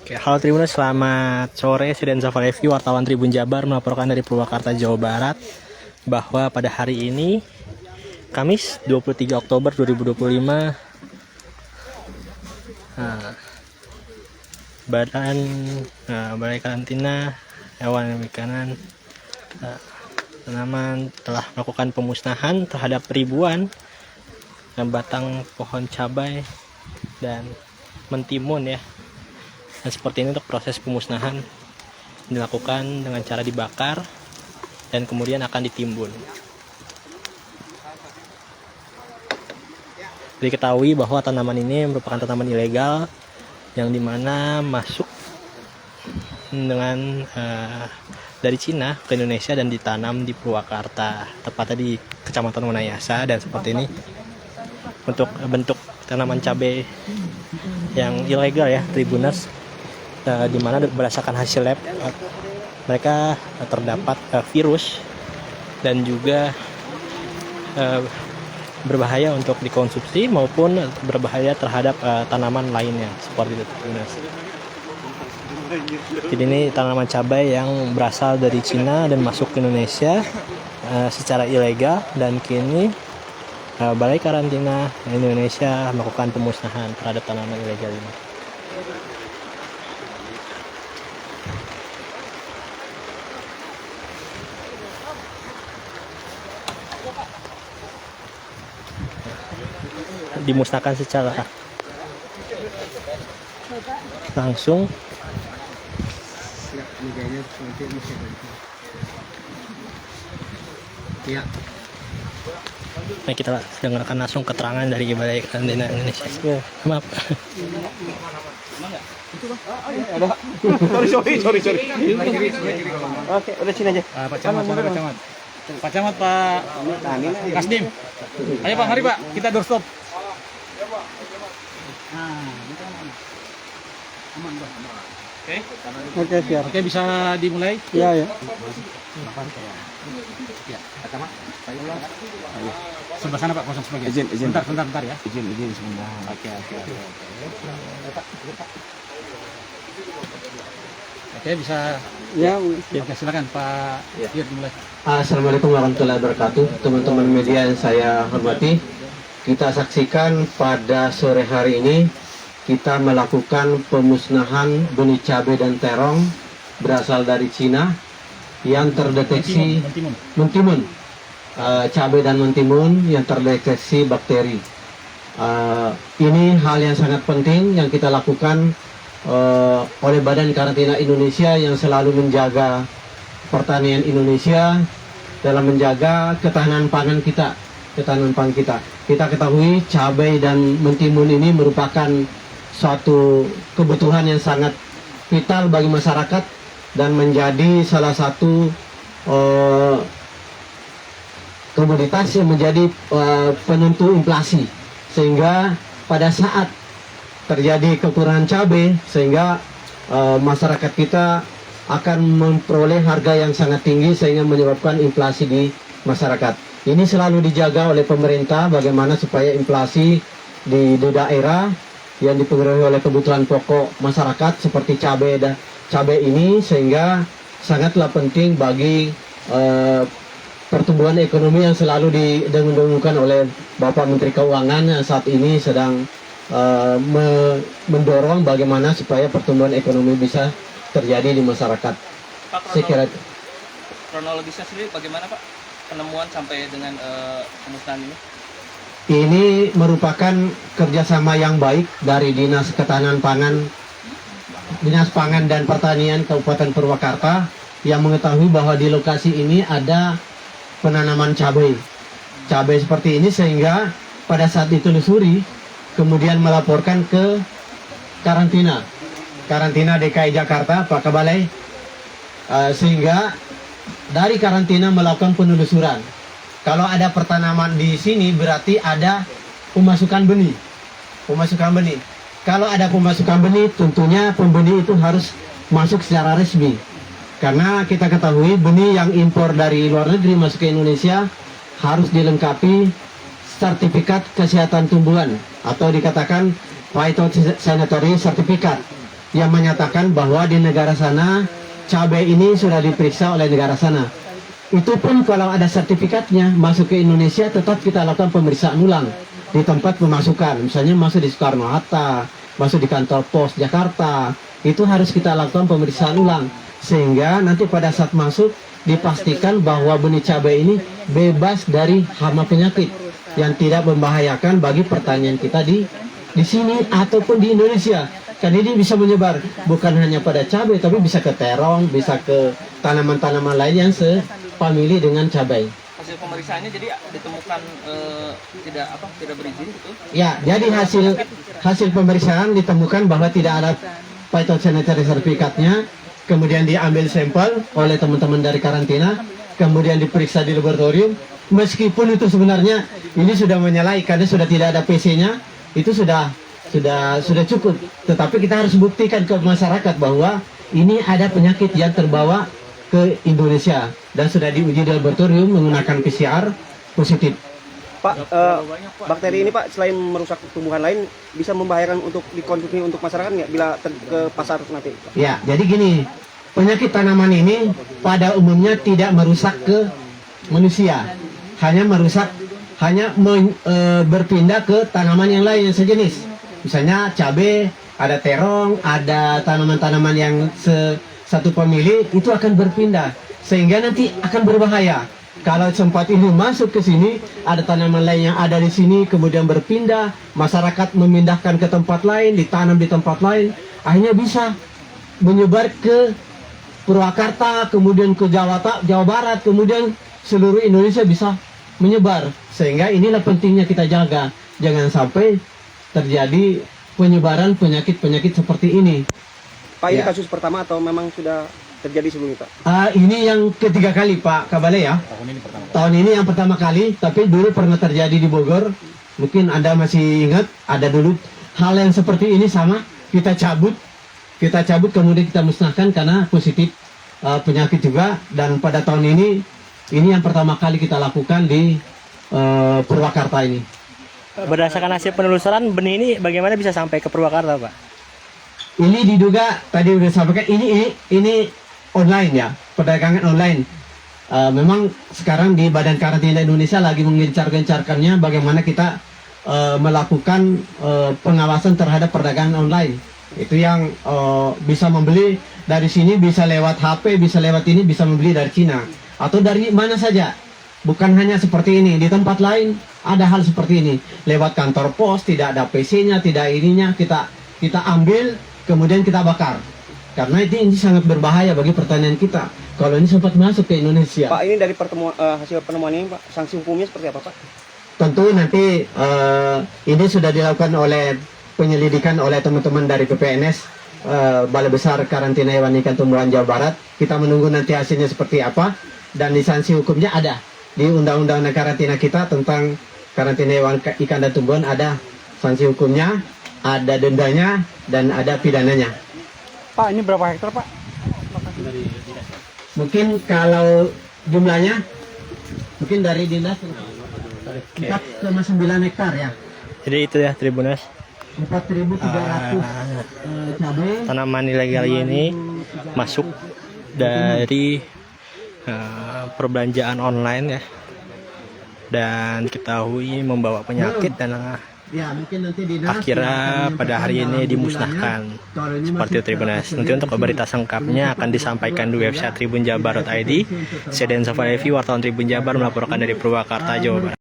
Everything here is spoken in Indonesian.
Oke, halo Tribuners, selamat sore. Saya Denza Valevi, wartawan Tribun Jabar, melaporkan dari Purwakarta, Jawa Barat, bahwa pada hari ini, Kamis 23 Oktober 2025, Balai Karantina Hewan dan Makanan Tanaman telah melakukan pemusnahan terhadap ribuan batang pohon cabai dan mentimun ya. Dan seperti ini untuk proses pemusnahan dilakukan dengan cara dibakar dan kemudian akan ditimbun. Diketahui bahwa tanaman ini merupakan tanaman ilegal yang dimana masuk dengan dari Cina ke Indonesia dan ditanam di Purwakarta, tepatnya di Kecamatan Wanayasa. Dan seperti ini untuk bentuk tanaman cabai yang ilegal ya, Tribuners, di mana berdasarkan hasil lab mereka terdapat virus dan juga berbahaya untuk dikonsumsi maupun berbahaya terhadap tanaman lainnya seperti itu. Jadi ini tanaman cabai yang berasal dari Cina dan masuk ke Indonesia secara ilegal, dan kini Balai Karantina Indonesia melakukan pemusnahan terhadap tanaman ilegal ini. Dimusnahkan secara langsung. Nah, kita dengarkan langsung keterangan dari Balai Karantina Indonesia. Maaf. Sorry. Oke, udah sini aja. Pak Camat, Pak Camat, Pak Kasdim. Ayo Pak, mari Pak, kita doorstop. Oke, siap. Oke, bisa dimulai? Iya, ya. Sebelah sana Pak, kosong sebagian. Izin. Bentar ya. Izin sebentar. Oke. Oke, bisa. Ya, Oke, silakan Pak. Yuk dimulai. Assalamualaikum warahmatullahi wabarakatuh. Teman-teman media yang saya hormati, kita saksikan pada sore hari ini kita melakukan pemusnahan benih cabai dan terong berasal dari Cina yang terdeteksi mentimun, cabai dan mentimun yang terdeteksi bakteri. Ini hal yang sangat penting yang kita lakukan oleh Badan Karantina Indonesia yang selalu menjaga pertanian Indonesia dalam menjaga ketahanan pangan kita. Kita ketahui cabai dan mentimun ini merupakan suatu kebutuhan yang sangat vital bagi masyarakat dan menjadi salah satu komoditas yang menjadi penentu inflasi, sehingga pada saat terjadi kekurangan cabai sehingga masyarakat kita akan memperoleh harga yang sangat tinggi sehingga menyebabkan inflasi di masyarakat. Ini selalu dijaga oleh pemerintah bagaimana supaya inflasi di daerah yang dipengaruhi oleh kebutuhan pokok masyarakat seperti cabai ini, sehingga sangatlah penting bagi pertumbuhan ekonomi yang selalu didengung-dengungkan oleh Bapak Menteri Keuangan yang saat ini sedang mendorong bagaimana supaya pertumbuhan ekonomi bisa terjadi di masyarakat. Pak, kronologisnya sendiri bagaimana Pak penemuan sampai dengan pemusnahan ini? Ini merupakan kerjasama yang baik dari Dinas Ketahanan Pangan, Dinas Pangan dan Pertanian Kabupaten Purwakarta yang mengetahui bahwa di lokasi ini ada penanaman cabai seperti ini, sehingga pada saat ditelusuri kemudian melaporkan ke karantina DKI Jakarta, Pak Kabalai, sehingga dari karantina melakukan penelusuran. Kalau ada pertanaman di sini berarti ada pemasukan benih. Kalau ada pemasukan benih, tentunya pembeni itu harus masuk secara resmi. Karena kita ketahui benih yang impor dari luar negeri masuk ke Indonesia harus dilengkapi sertifikat kesehatan tumbuhan atau dikatakan phytosanitary certificate. yang menyatakan bahwa di negara sana cabai ini sudah diperiksa oleh negara sana. Itu pun kalau ada sertifikatnya masuk ke Indonesia tetap kita lakukan pemeriksaan ulang di tempat pemasukan. Misalnya masuk di Soekarno-Hatta, masuk di kantor pos Jakarta, itu harus kita lakukan pemeriksaan ulang sehingga nanti pada saat masuk dipastikan bahwa benih cabai ini bebas dari hama penyakit yang tidak membahayakan bagi pertanian kita di sini ataupun di Indonesia. Kan ini bisa menyebar bukan hanya pada cabai tapi bisa ke terong, bisa ke tanaman-tanaman lain yang sepamili dengan cabai. Hasil pemeriksaannya jadi ditemukan tidak berizin gitu. Ya, jadi hasil pemeriksaan ditemukan bahwa tidak ada phytosanitary sertifikatnya, kemudian diambil sampel oleh teman-teman dari karantina, kemudian diperiksa di laboratorium. Meskipun itu sebenarnya ini sudah menyalahi karena sudah tidak ada PC-nya, itu sudah cukup. Tetapi kita harus buktikan ke masyarakat bahwa ini ada penyakit yang terbawa ke Indonesia dan sudah diuji di laboratorium menggunakan PCR positif. Pak, bakteri ini Pak selain merusak tumbuhan lain bisa membahayakan untuk dikonsumsi untuk masyarakat nggak bila ke pasar nanti? Ya, jadi gini, penyakit tanaman ini pada umumnya tidak merusak ke manusia, hanya berpindah ke tanaman yang lain yang sejenis. Misalnya cabai, ada terong, ada tanaman-tanaman yang satu pemilik itu akan berpindah sehingga nanti akan berbahaya. Kalau sempat ini masuk ke sini, ada tanaman lain yang ada di sini, kemudian berpindah, masyarakat memindahkan ke tempat lain, ditanam di tempat lain, akhirnya bisa menyebar ke Purwakarta, kemudian ke Jawa Barat, kemudian seluruh Indonesia bisa menyebar. Sehingga inilah pentingnya kita jaga, jangan sampai terjadi penyebaran penyakit-penyakit seperti ini. Pak, ini Ya. kasus pertama atau memang sudah terjadi sebelumnya Pak? Ini yang ketiga kali Pak Kabale ya. Tahun ini yang pertama kali, tapi dulu pernah terjadi di Bogor. Mungkin Anda masih ingat, ada dulu hal yang seperti ini sama. Kita cabut kemudian kita musnahkan karena positif penyakit juga. Dan pada tahun ini yang pertama kali kita lakukan di Purwakarta ini. Berdasarkan hasil penelusuran, benih ini bagaimana bisa sampai ke Purwakarta, Pak? Ini diduga tadi udah sampaikan ini online ya, perdagangan online. Memang sekarang di Badan Karantina Indonesia lagi mengencar-gencarkannya bagaimana kita melakukan pengawasan terhadap perdagangan online. Itu yang bisa membeli dari sini, bisa lewat HP, bisa lewat ini, bisa membeli dari Cina atau dari mana saja. Bukan hanya seperti ini, di tempat lain ada hal seperti ini. Lewat kantor pos, tidak ada PC-nya, tidak ininya, kita ambil, kemudian kita bakar. Karena ini sangat berbahaya bagi pertanian kita. Kalau ini sempat masuk ke Indonesia. Pak, ini dari hasil penemuan ini Pak, sanksi hukumnya seperti apa Pak? Tentu nanti ini sudah dilakukan oleh penyelidikan oleh teman-teman dari PPNS, Balai Besar Karantina Hewan Ikan Tumbuhan Jawa Barat. Kita menunggu nanti hasilnya seperti apa. Dan di sanksi hukumnya ada. Di Undang-Undang Karantina kita tentang karantina hewan ikan dan tumbuhan ada sanksi hukumnya, ada dendanya, dan ada pidananya. Pak, ini berapa hektar Pak? Mungkin kalau jumlahnya, mungkin dari dinas 4,9 hektar ya. Jadi itu ya Tribunas, 4.300 cabai. tanaman ilegal ini masuk dari perbelanjaan online ya, dan ketahui membawa penyakit dan Ya, mungkin nanti dinas akhirnya pada hari ini dimusnahkan. Seperti itu Tribunas. Nanti untuk berita lengkapnya akan disampaikan di website tribunjabar.id. Saya Den Safalevi, wartawan Tribun Jabar melaporkan dari Purwakarta, Jawa Barat.